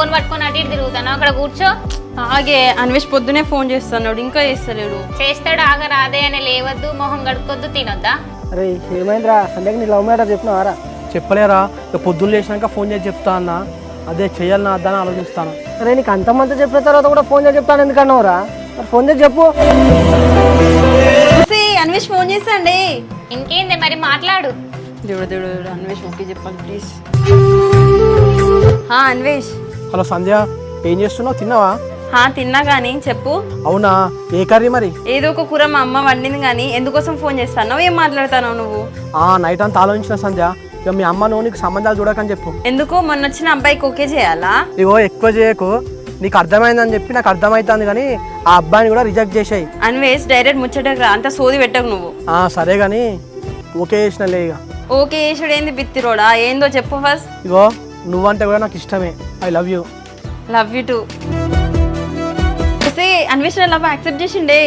Phone పట్టుకొని అటు ఇటు తిరుగుతాను అక్కడ కూర్చో. ఆగే అన్వేష్ పొద్దునే ఫోన్ చేస్తున్నాడు, ఇంకా చేస్తలేడు. చేస్తాడు, ఆగరాదే అని లేవద్దు, మొహం గడుపుకొద్దు, తినొద్దా? అరే ఏమైందిరా సంధ్యకి నీ లవ్ మ్యాటర్ చెప్పినావారా? చెప్పలేరా, ఇక పొద్దున్న లేచినాక ఫోన్ చేసి చెప్తా అన్న. అదే చెయ్యాలన్నా అద్దని ఆలోచిస్తాను. అరే నీకు అంతమంది చెప్పిన తర్వాత కూడా ఫోన్ చేసి చెప్తాను ఎందుకన్నావురా? మరి ఫోన్ చేసి చెప్పు. అన్వేష్ ఫోన్ చేస్తాండి. ఇంకేంది మరి, మాట్లాడు. దేవుడు అన్వేష్ ఓకే చెప్పాలి ప్లీజ్. అన్వేష్. హలో సంధ్య, ఏం చేస్తున్నావు? తిన్నావా? తిన్నా కానీ చెప్పు. అవునా, ఏ కర్రీ మరి? ఏదో ఒక కూర మా అమ్మ వండింది కానీ ఎందుకోసం ఫోన్ చేస్తాను, ఏం మాట్లాడతాను నువ్వు? నైట్ అంతా ఆలోచించిన సంధ్య, ఇక మీ అమ్మ నువ్వు నీకు సంబంధాలు చూడకని చెప్పు. ఎందుకు మొన్న వచ్చిన అబ్బాయికి ఓకే చేయాలా? ఇగో ఎక్కువ చేయకు, నీకు అర్థమైందని చెప్పి నాకు అర్థమవుతుంది కానీ ఆ అబ్బాయిని కూడా రిజెక్ట్ చేసాయి. అన్వేష్ డైరెక్ట్ ముచ్చటకు రా, అంత సోది పెట్టకు నువ్వు. సరే కానీ ఓకే చేసినలే. ఇక ఓకే చేసుడు ఏంది బిత్తిరోడా, ఏందో చెప్పు ఫస్ట్. ఇగో నువ్వంటే కూడా నాకు ఇష్టమే. I love you. Love you too. Anvesh love accept చేసిండే.